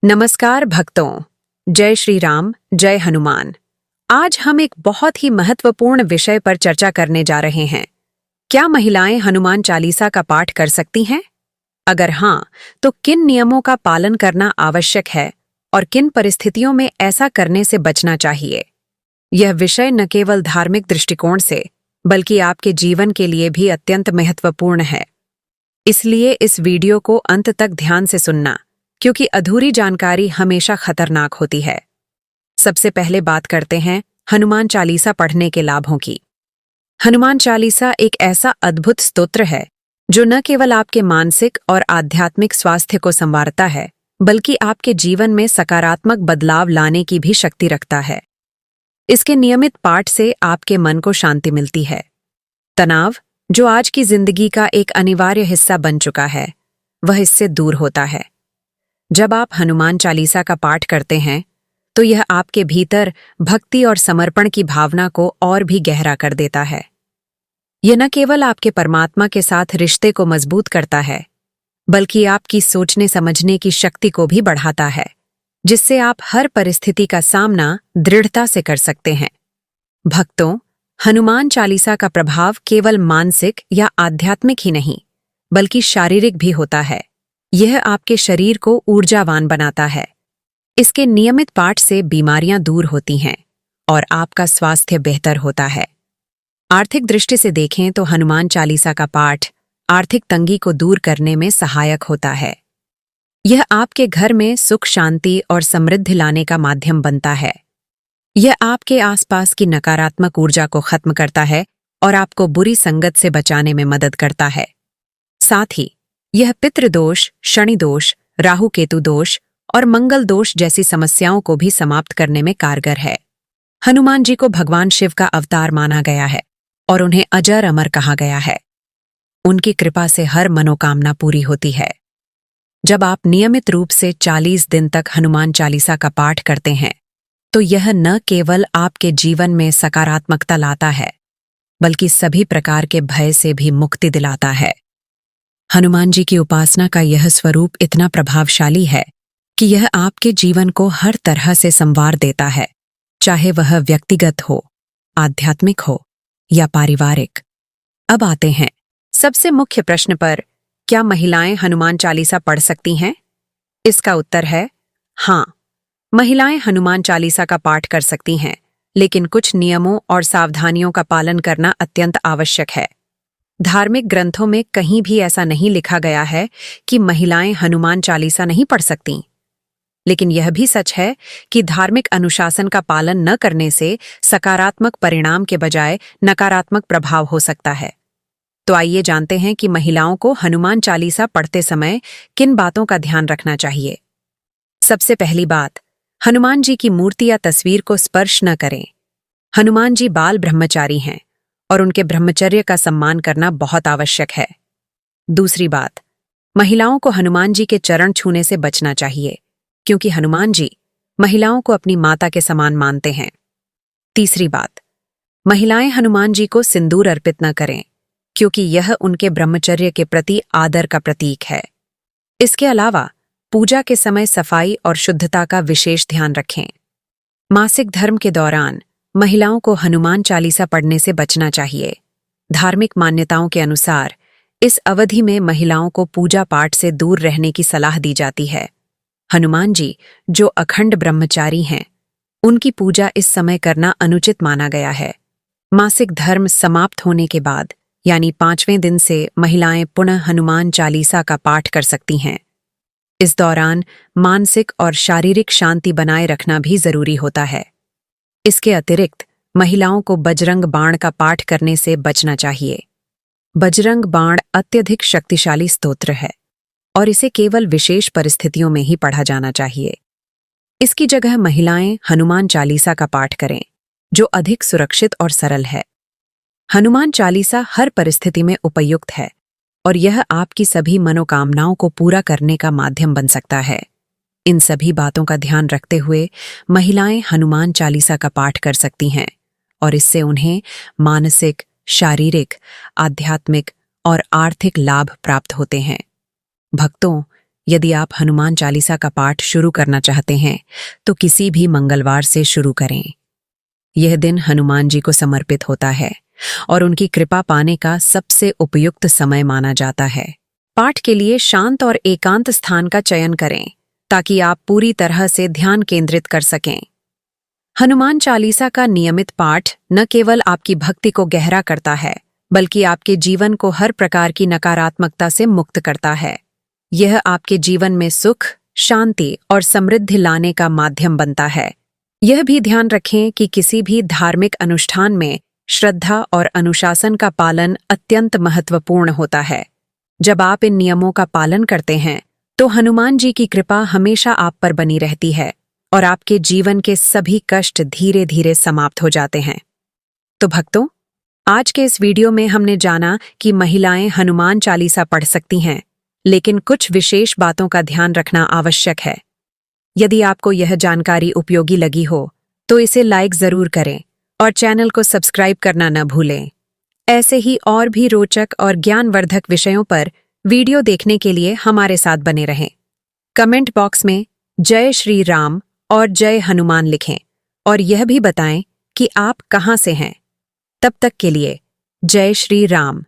नमस्कार भक्तों, जय श्री राम, जय हनुमान। आज हम एक बहुत ही महत्वपूर्ण विषय पर चर्चा करने जा रहे हैं। क्या महिलाएं हनुमान चालीसा का पाठ कर सकती हैं? अगर हाँ, तो किन नियमों का पालन करना आवश्यक है और किन परिस्थितियों में ऐसा करने से बचना चाहिए? यह विषय न केवल धार्मिक दृष्टिकोण से, बल्कि आपके जीवन के लिए भी अत्यंत महत्वपूर्ण है। इसलिए इस वीडियो को अंत तक ध्यान से सुनना, क्योंकि अधूरी जानकारी हमेशा खतरनाक होती है। सबसे पहले बात करते हैं हनुमान चालीसा पढ़ने के लाभों की। हनुमान चालीसा एक ऐसा अद्भुत स्तोत्र है जो न केवल आपके मानसिक और आध्यात्मिक स्वास्थ्य को संवारता है, बल्कि आपके जीवन में सकारात्मक बदलाव लाने की भी शक्ति रखता है। इसके नियमित पाठ से आपके मन को शांति मिलती है। तनाव, जो आज की जिंदगी का एक अनिवार्य हिस्सा बन चुका है, वह इससे दूर होता है। जब आप हनुमान चालीसा का पाठ करते हैं, तो यह आपके भीतर भक्ति और समर्पण की भावना को और भी गहरा कर देता है। यह न केवल आपके परमात्मा के साथ रिश्ते को मजबूत करता है, बल्कि आपकी सोचने समझने की शक्ति को भी बढ़ाता है, जिससे आप हर परिस्थिति का सामना दृढ़ता से कर सकते हैं। भक्तों, हनुमान चालीसा का प्रभाव केवल मानसिक या आध्यात्मिक ही नहीं, बल्कि शारीरिक भी होता है। यह आपके शरीर को ऊर्जावान बनाता है। इसके नियमित पाठ से बीमारियां दूर होती हैं और आपका स्वास्थ्य बेहतर होता है। आर्थिक दृष्टि से देखें तो हनुमान चालीसा का पाठ आर्थिक तंगी को दूर करने में सहायक होता है। यह आपके घर में सुख, शांति और समृद्धि लाने का माध्यम बनता है। यह आपके आसपास की नकारात्मक ऊर्जा को खत्म करता है और आपको बुरी संगत से बचाने में मदद करता है। साथ ही यह पितृदोष, शनि दोष, राहु केतु दोष और मंगल दोष जैसी समस्याओं को भी समाप्त करने में कारगर है। हनुमान जी को भगवान शिव का अवतार माना गया है और उन्हें अजर अमर कहा गया है। उनकी कृपा से हर मनोकामना पूरी होती है। जब आप नियमित रूप से 40 दिन तक हनुमान चालीसा का पाठ करते हैं, तो यह न केवल आपके जीवन में सकारात्मकता लाता है, बल्कि सभी प्रकार के भय से भी मुक्ति दिलाता है। हनुमान जी की उपासना का यह स्वरूप इतना प्रभावशाली है कि यह आपके जीवन को हर तरह से संवार देता है, चाहे वह व्यक्तिगत हो, आध्यात्मिक हो या पारिवारिक। अब आते हैं सबसे मुख्य प्रश्न पर, क्या महिलाएं हनुमान चालीसा पढ़ सकती हैं? इसका उत्तर है हाँ, महिलाएं हनुमान चालीसा का पाठ कर सकती हैं, लेकिन कुछ नियमों और सावधानियों का पालन करना अत्यंत आवश्यक है। धार्मिक ग्रंथों में कहीं भी ऐसा नहीं लिखा गया है कि महिलाएं हनुमान चालीसा नहीं पढ़ सकतीं। लेकिन यह भी सच है कि धार्मिक अनुशासन का पालन न करने से सकारात्मक परिणाम के बजाय नकारात्मक प्रभाव हो सकता है। तो आइए जानते हैं कि महिलाओं को हनुमान चालीसा पढ़ते समय किन बातों का ध्यान रखना चाहिए। सबसे पहली बात, हनुमान जी की मूर्ति या तस्वीर को स्पर्श न करें। हनुमान जी बाल ब्रह्मचारी हैं और उनके ब्रह्मचर्य का सम्मान करना बहुत आवश्यक है। दूसरी बात, महिलाओं को हनुमान जी के चरण छूने से बचना चाहिए, क्योंकि हनुमान जी महिलाओं को अपनी माता के समान मानते हैं। तीसरी बात, महिलाएं हनुमान जी को सिंदूर अर्पित न करें, क्योंकि यह उनके ब्रह्मचर्य के प्रति आदर का प्रतीक है। इसके अलावा पूजा के समय सफाई और शुद्धता का विशेष ध्यान रखें। मासिक धर्म के दौरान महिलाओं को हनुमान चालीसा पढ़ने से बचना चाहिए। धार्मिक मान्यताओं के अनुसार इस अवधि में महिलाओं को पूजा पाठ से दूर रहने की सलाह दी जाती है। हनुमान जी, जो अखंड ब्रह्मचारी हैं, उनकी पूजा इस समय करना अनुचित माना गया है। मासिक धर्म समाप्त होने के बाद, यानी 5वें दिन से महिलाएं पुनः हनुमान चालीसा का पाठ कर सकती हैं। इस दौरान मानसिक और शारीरिक शांति बनाए रखना भी जरूरी होता है। इसके अतिरिक्त महिलाओं को बजरंग बाण का पाठ करने से बचना चाहिए। बजरंग बाण अत्यधिक शक्तिशाली स्तोत्र है और इसे केवल विशेष परिस्थितियों में ही पढ़ा जाना चाहिए। इसकी जगह महिलाएं हनुमान चालीसा का पाठ करें, जो अधिक सुरक्षित और सरल है। हनुमान चालीसा हर परिस्थिति में उपयुक्त है और यह आपकी सभी मनोकामनाओं को पूरा करने का माध्यम बन सकता है। इन सभी बातों का ध्यान रखते हुए महिलाएं हनुमान चालीसा का पाठ कर सकती हैं और इससे उन्हें मानसिक, शारीरिक, आध्यात्मिक और आर्थिक लाभ प्राप्त होते हैं। भक्तों, यदि आप हनुमान चालीसा का पाठ शुरू करना चाहते हैं तो किसी भी मंगलवार से शुरू करें। यह दिन हनुमान जी को समर्पित होता है और उनकी कृपा पाने का सबसे उपयुक्त समय माना जाता है। पाठ के लिए शांत और एकांत स्थान का चयन करें ताकि आप पूरी तरह से ध्यान केंद्रित कर सकें। हनुमान चालीसा का नियमित पाठ न केवल आपकी भक्ति को गहरा करता है, बल्कि आपके जीवन को हर प्रकार की नकारात्मकता से मुक्त करता है। यह आपके जीवन में सुख, शांति और समृद्धि लाने का माध्यम बनता है। यह भी ध्यान रखें कि किसी भी धार्मिक अनुष्ठान में श्रद्धा और अनुशासन का पालन अत्यंत महत्वपूर्ण होता है। जब आप इन नियमों का पालन करते हैं तो हनुमान जी की कृपा हमेशा आप पर बनी रहती है और आपके जीवन के सभी कष्ट धीरे धीरे समाप्त हो जाते हैं। तो भक्तों, आज के इस वीडियो में हमने जाना कि महिलाएं हनुमान चालीसा पढ़ सकती हैं, लेकिन कुछ विशेष बातों का ध्यान रखना आवश्यक है। यदि आपको यह जानकारी उपयोगी लगी हो तो इसे लाइक जरूर करें और चैनल को सब्सक्राइब करना न भूलें। ऐसे ही और भी रोचक और ज्ञानवर्धक विषयों पर वीडियो देखने के लिए हमारे साथ बने रहें। कमेंट बॉक्स में जय श्री राम और जय हनुमान लिखें और यह भी बताएं कि आप कहां से हैं। तब तक के लिए जय श्री राम।